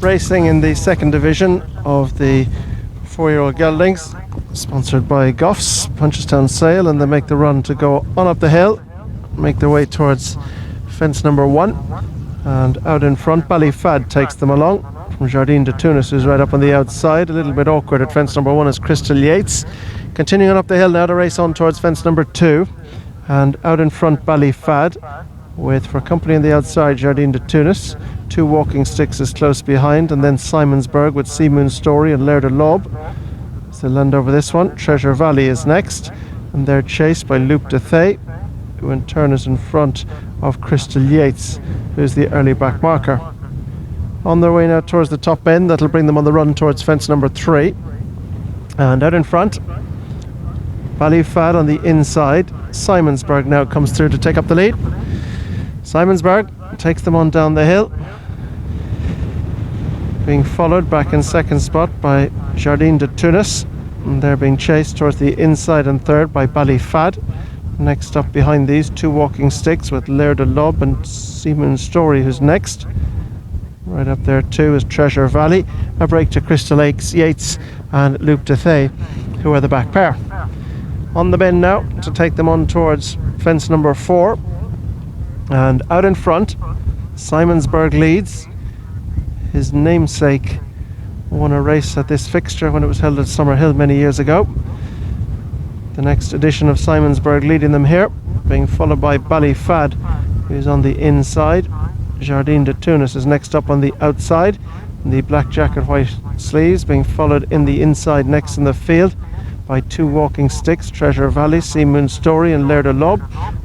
Racing in the second division of the 4yo Geldings, sponsored by Goffs Punchestown Sale, and they make the run to go on up the hill, make their way towards fence number 1, and out in front Ballyfad takes them along from Jardine de Tunis, who's right up on the outside. A little bit awkward at fence number 1 is Crystal Yates. Continuing on up the hill now to race on towards fence number 2, and out in front Ballyfad with, for company on the outside, Jardine de Tunis. 2 walking sticks is close behind, and then Simonsburg with Sea Moon Story and Laird of Lob. So land over this one. Treasure Valley is next, and they're chased by Loup de Thay, who in turn is in front of Crystal Yates, who's the early back marker. On their way now towards the top end, that'll bring them on the run towards fence number 3. And out in front, Ballyfad on the inside. Simonsburg now comes through to take up the lead. Simonsburg takes them on down the hill, being followed back in second spot by Jardine de Tunis, and they're being chased towards the inside and third by Ballyfad. Next up behind these, 2 walking sticks with Laird of Lob and Sea Moon Story, who's next. Right up there too is Treasure Valley. A break to Crystal Yates and Loup de Thay, who are the back pair. On the bend now to take them on towards fence number 4. And out in front, Simonsburg leads. His namesake won a race at this fixture when it was held at Summerhill many years ago. The next edition of Simonsburg leading them here, being followed by Ballyfad, who's on the inside. Jardine de Tunis is next up on the outside. The black jacket, white sleeves, being followed in the inside next in the field by 2 walking sticks, Treasure Valley, Sea Moon Story and Laird of Lob.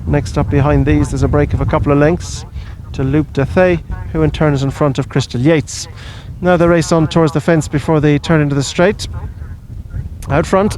Next up behind these, there's a break of a couple of lengths to Loup de Thay, who in turn is in front of Crystal Yates. Now they race on towards the fence before they turn into the straight. Out front,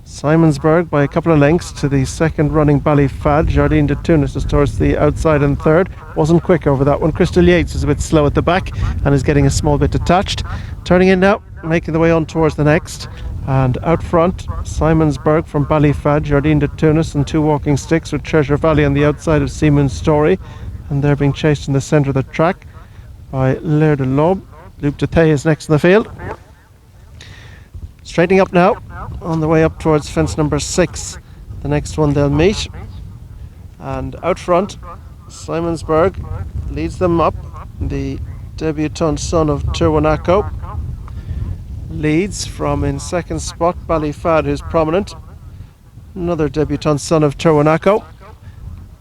Simonsburg by a couple of lengths to the second running Ballyfad. Jardine de Tunis is towards the outside and third. Wasn't quick over that one. Crystal Yates is a bit slow at the back and is getting a small bit detached. Turning in now, making the way on towards the next. And out front, Simonsburg from Ballyfad, Jardine de Tunis and 2 walking sticks with Treasure Valley on the outside of Sea Moon Story, and they're being chased in the centre of the track by Laird of Lob. Loup de Thay is next in the field. Straightening up now, on the way up towards fence number 6, the next one they'll meet. And out front, Simonsburg leads them up. The debutant son of Tirwanaco leads from in second spot Ballyfad, who's prominent. Another debutant son of Tirwanaco.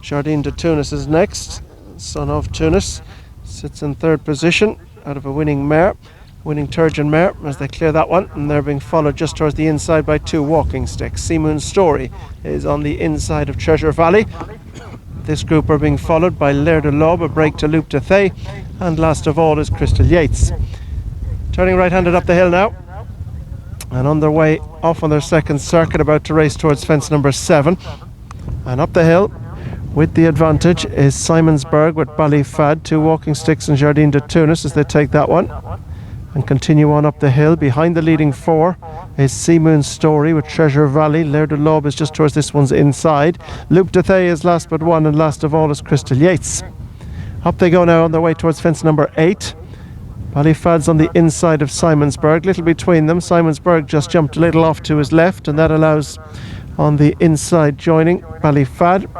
Jardine de Tunis is next, son of Tunis. Sits in third position out of a winning Turgeon mare as they clear that one, and they're being followed just towards the inside by 2 walking sticks. Sea Moon Story is on the inside of Treasure Valley. This group are being followed by Laird of Lob, a break to Loup de Thay, and last of all is Crystal Yates. Turning right-handed up the hill now, and on their way off on their second circuit, about to race towards fence number 7. And up the hill with the advantage is Simonsburg with Ballyfad, 2 walking sticks and Jardine de Tunis as they take that one. And continue on up the hill. Behind the leading 4 is Sea Moon Story with Treasure Valley. Laird of Lob is just towards this one's inside. Loup de Thay is last but one, and last of all is Crystal Yates. Up they go now on their way towards fence number 8. Ballyfad's on the inside of Simonsburg, little between them. Simonsburg just jumped a little off to his left, and that allows on the inside joining Ballyfad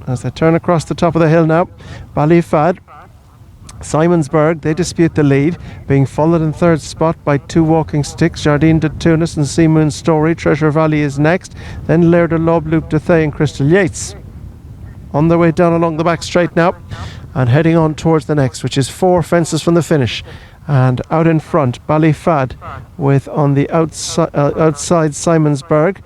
as they turn across the top of the hill now. Ballyfad, Simonsburg, they dispute the lead, being followed in third spot by 2 walking sticks, Jardine de Tunis and Sea Moon Story. Treasure Valley is next, then Laird of Lob, Loup de Thay and Crystal Yates. On their way down along the back straight now, and heading on towards the next, which is 4 fences from the finish. And out in front, Ballyfad with on the outside Simonsburg,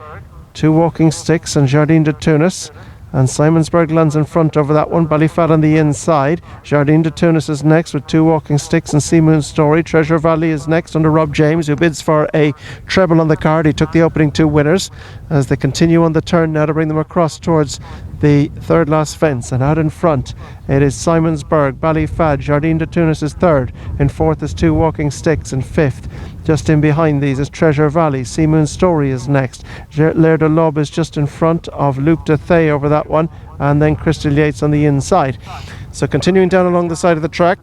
2 walking sticks and Jardine de Tunis. And Simonsburg lands in front over that one. Ballyfad on the inside. Jardine de Tunis is next with 2 walking sticks and Sea Moon Story. Treasure Valley is next under Rob James, who bids for a treble on the card. He took the opening 2 winners as they continue on the turn now to bring them across towards the third last fence. And out in front it is Simonsburg, Ballyfad, Jardine de Tunis is third. In fourth is 2 walking sticks. In fifth, just in behind these, is Treasure Valley. Sea Moon Story is next. Laird of Lob is just in front of Loup de Thay over that one, and then Crystal Yates on the inside. So continuing down along the side of the track,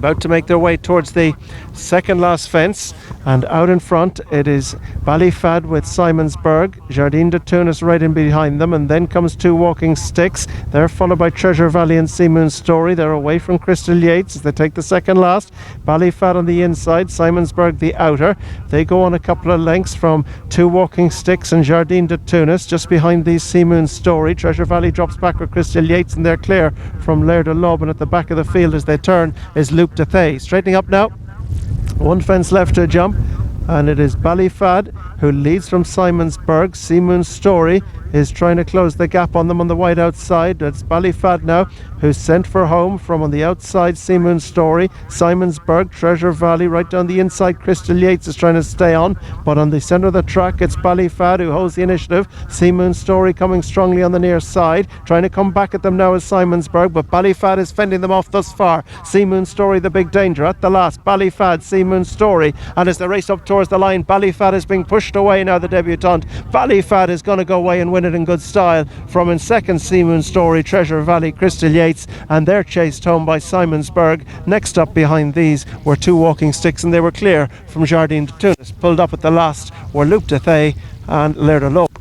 about to make their way towards the second last fence, and out in front it is Ballyfad with Simonsburg, Jardine de Tunis right in behind them, and then comes 2 Walking Sticks. They're followed by Treasure Valley and Seamoon Story. They're away from Crystal Yates as they take the second last. Ballyfad on the inside, Simonsburg the outer. They go on a couple of lengths from 2 Walking Sticks and Jardine de Tunis. Just behind these, Seamoon Story. Treasure Valley drops back with Crystal Yates, and they're clear from Laird of Lob, and at the back of the field as they turn is Luke de Thay. Straightening up now, 1 fence left to jump, and it is Ballyfad who leads from Simonsburg. Seamoon Story is trying to close the gap on them on the wide outside. It's Ballyfad now who's sent for home from on the outside. Seamoon Story, Simonsburg, Treasure Valley right down the inside. Crystal Yates is trying to stay on, but on the centre of the track it's Ballyfad who holds the initiative. Seamoon Story coming strongly on the near side, trying to come back at them now as Simonsburg, but Ballyfad is fending them off thus far. Seamoon Story the big danger at the last. Ballyfad, Seamoon Story, and as they race up towards the line, Ballyfad is being pushed away now, the debutant. Ballyfad is going to go away and win it in good style from in second Seamoon Story, Treasure Valley, Crystal Yates, and they're chased home by Simonsburg. Next up behind these were 2 Walking Sticks, and they were clear from Jardine de Tunis. Pulled up at the last were Luke de Thay and Laird of Low.